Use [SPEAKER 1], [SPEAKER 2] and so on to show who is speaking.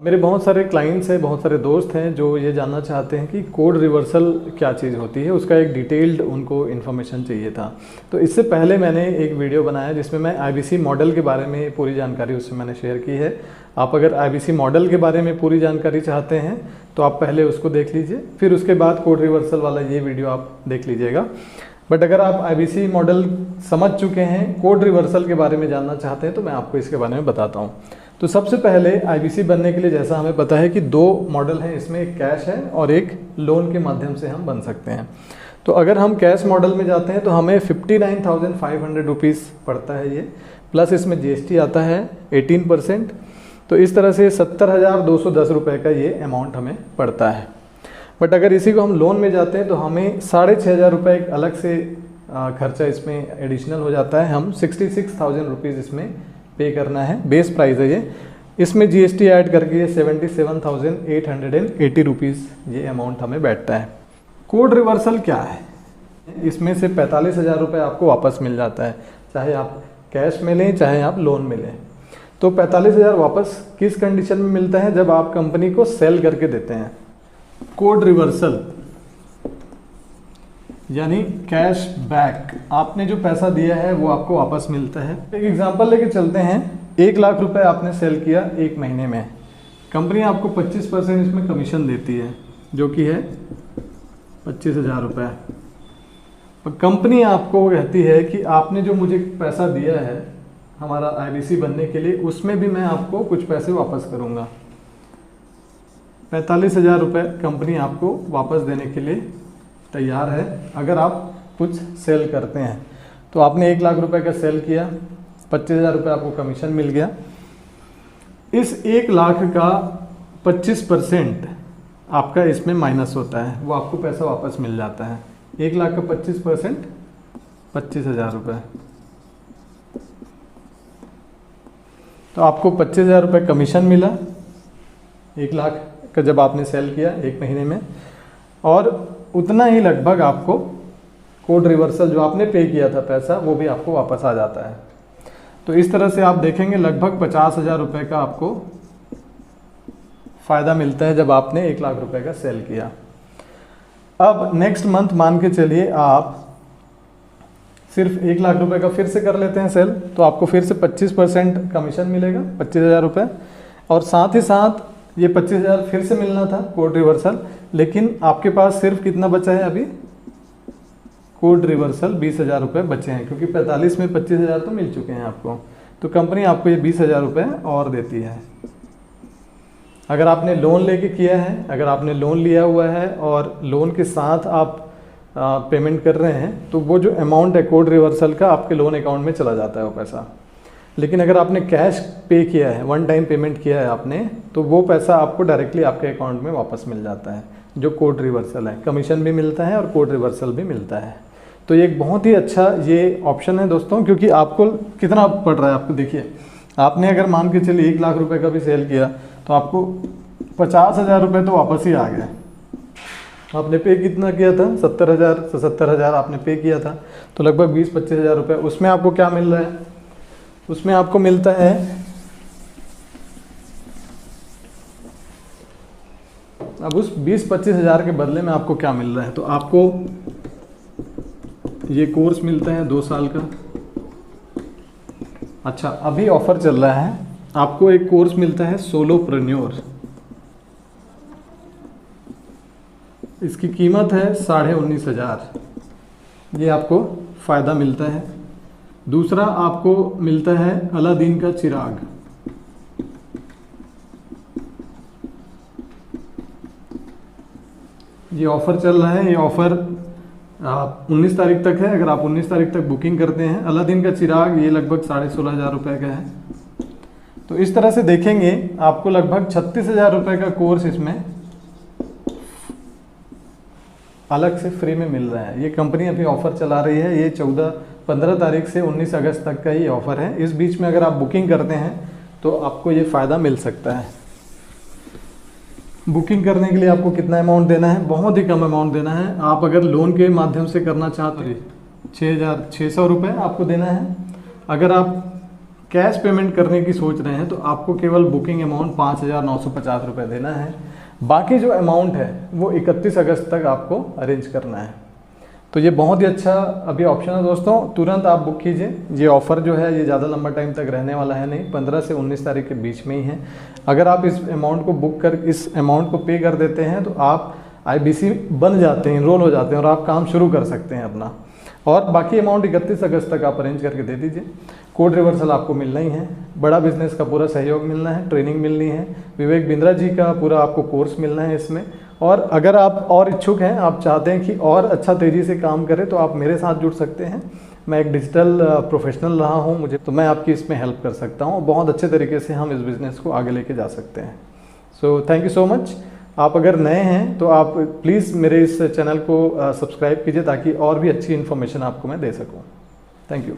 [SPEAKER 1] मेरे बहुत सारे क्लाइंट्स हैं, बहुत सारे दोस्त हैं जो ये जानना चाहते हैं कि कोड रिवर्सल क्या चीज़ होती है, उसका एक डिटेल्ड उनको इन्फॉर्मेशन चाहिए था। तो इससे पहले मैंने एक वीडियो बनाया जिसमें मैं आईबीसी मॉडल के बारे में पूरी जानकारी उससे मैंने शेयर की है। आप अगर आईबीसी मॉडल के बारे में पूरी जानकारी चाहते हैं तो आप पहले उसको देख लीजिए, फिर उसके बाद कोड रिवर्सल वाला ये वीडियो आप देख लीजिएगा। बट अगर आप आईबीसी मॉडल समझ चुके हैं, कोड रिवर्सल के बारे में जानना चाहते हैं, तो मैं आपको इसके बारे में बताता हूँ। तो सबसे पहले आईबीसी बनने के लिए जैसा हमें पता है कि दो मॉडल हैं, इसमें एक कैश है और एक लोन के माध्यम से हम बन सकते हैं। तो अगर हम कैश मॉडल में जाते हैं तो हमें 59,500 रुपीज़ पड़ता है ये, प्लस इसमें जीएसटी आता है 18%। तो इस तरह से 70,210 रुपये का ये अमाउंट हमें पड़ता है। बट अगर इसी को हम लोन में जाते हैं तो हमें 6,500 रुपये एक अलग से खर्चा इसमें एडिशनल हो जाता है। हम 66,000 रुपीज़ इसमें पे करना है, बेस प्राइस है ये। इसमें जीएसटी ऐड करके ये 77,880 रुपीज़ ये अमाउंट हमें बैठता है। कोड रिवर्सल क्या है? इसमें से 45,000 रुपये आपको वापस मिल जाता है, चाहे आप कैश में लें चाहे आप लोन में लें। तो 45,000 वापस किस कंडीशन में मिलता है? जब आप कंपनी को सेल करके देते हैं। कोड रिवर्सल यानी कैश बैक, आपने जो पैसा दिया है वो आपको वापस मिलता है। एक एग्जांपल लेके चलते हैं, 1 लाख रुपए आपने सेल किया 1 महीने में, कंपनी आपको 25% इसमें कमीशन देती है जो कि है 25,000 रुपये। कंपनी आपको कहती है कि आपने जो मुझे पैसा दिया है हमारा आईबीसी बनने के लिए, उसमें भी मैं आपको कुछ पैसे वापस करूँगा। 45,000 रुपये कंपनी आपको वापस देने के लिए तैयार है अगर आप कुछ सेल करते हैं। तो आपने 1 लाख रुपए का सेल किया, 25,000 रुपये आपको कमीशन मिल गया। इस 1 लाख का 25% आपका इसमें माइनस होता है, वो आपको पैसा वापस मिल जाता है। 1 लाख का 25% 25,000 रुपये। तो आपको 25,000 रुपये कमीशन मिला 1 लाख का जब आपने सेल किया 1 महीने में, और उतना ही लगभग आपको कोड रिवर्सल जो आपने पे किया था पैसा वो भी आपको वापस आ जाता है। तो इस तरह से आप देखेंगे लगभग 50,000 रुपये का आपको फ़ायदा मिलता है जब आपने 1 लाख रुपए का सेल किया। अब नेक्स्ट मंथ मान के चलिए आप सिर्फ 1 लाख रुपए का फिर से कर लेते हैं सेल, तो आपको फिर से 25% कमीशन मिलेगा 25,000 रुपये, और साथ ही साथ ये 25,000 फिर से मिलना था कोड रिवर्सल, लेकिन आपके पास सिर्फ कितना बचा है अभी? कोड रिवर्सल 20,000 रुपये बचे हैं, क्योंकि 45 में 25,000 तो मिल चुके हैं आपको। तो कंपनी आपको ये 20,000 रुपये और देती है। अगर आपने लोन लेके किया है, अगर आपने लोन लिया हुआ है और लोन के साथ आप पेमेंट कर रहे हैं, तो वो जो अमाउंट है कोड रिवर्सल का आपके लोन अकाउंट में चला जाता है वो पैसा। लेकिन अगर आपने कैश पे किया है, 1 टाइम पेमेंट किया है आपने, तो वो पैसा आपको डायरेक्टली आपके अकाउंट में वापस मिल जाता है, जो कोड रिवर्सल है। कमीशन भी मिलता है और कोड रिवर्सल भी मिलता है। तो ये एक बहुत ही अच्छा ये ऑप्शन है दोस्तों, क्योंकि आपको कितना पड़ रहा है, आपको देखिए, आपने अगर मान के चलिए 1 लाख रुपए का भी सेल किया तो आपको 50,000 रुपये तो वापस ही आ गए। आपने पे कितना किया था? 70,000 आपने पे किया था, तो लगभग 20-25,000 रुपये। उसमें आपको क्या मिल रहा है? उसमें आपको मिलता है अब उस 20-25,000 के बदले में आपको क्या मिल रहा है? तो आपको ये कोर्स मिलता है 2 साल का। अच्छा, अभी ऑफर चल रहा है, आपको एक कोर्स मिलता है सोलोप्रेन्योर। इसकी कीमत है 19,500। ये आपको फ़ायदा मिलता है। दूसरा आपको मिलता है अलादीन का चिराग। ये ऑफ़र चल रहा है, ये ऑफ़र 19 तारीख तक है। अगर आप 19 तारीख तक बुकिंग करते हैं, अलादीन का चिराग ये लगभग 16,500 रुपये का है। तो इस तरह से देखेंगे आपको लगभग 36,000 रुपये का कोर्स इसमें अलग से फ्री में मिल रहा है। ये कंपनी अभी ऑफ़र चला रही है, ये 15 तारीख से 19 अगस्त तक का ये ऑफ़र है। इस बीच में अगर आप बुकिंग करते हैं तो आपको ये फ़ायदा मिल सकता है। बुकिंग करने के लिए आपको कितना अमाउंट देना है? बहुत ही कम अमाउंट देना है। आप अगर लोन के माध्यम से करना चाहते हैं 6,600 रुपये आपको देना है। अगर आप कैश पेमेंट करने की सोच रहे हैं तो आपको केवल बुकिंग अमाउंट 5,950 रुपये देना है। बाकी जो अमाउंट है वो 31 अगस्त तक आपको अरेंज करना है। तो ये बहुत ही अच्छा अभी ऑप्शन है दोस्तों, तुरंत आप बुक कीजिए। ये ऑफ़र जो है ये ज़्यादा लंबा टाइम तक रहने वाला है नहीं, 15 से 19 तारीख के बीच में ही है। अगर आप इस अमाउंट को बुक कर इस अमाउंट को पे कर देते हैं तो आप IBC बन जाते हैं, इनरोल हो जाते हैं और आप काम शुरू कर सकते हैं अपना। और बाकी अमाउंट 31 अगस्त तक आप अरेंज करके दे दीजिए। कोड रिवर्सल आपको मिलना ही है, बड़ा बिजनेस का पूरा सहयोग मिलना है, ट्रेनिंग मिलनी है, विवेक बिंद्रा जी का पूरा आपको कोर्स मिलना है इसमें। और अगर आप और इच्छुक हैं, आप चाहते हैं कि और अच्छा तेज़ी से काम करें तो आप मेरे साथ जुड़ सकते हैं। मैं एक डिजिटल प्रोफेशनल रहा हूं, तो मैं आपकी इसमें हेल्प कर सकता हूं। बहुत अच्छे तरीके से हम इस बिज़नेस को आगे लेके जा सकते हैं। So thank you so much. आप अगर नए हैं तो आप प्लीज़ मेरे इस चैनल को सब्सक्राइब कीजिए ताकि और भी अच्छी इन्फॉर्मेशन आपको मैं दे सकूँ। Thank you.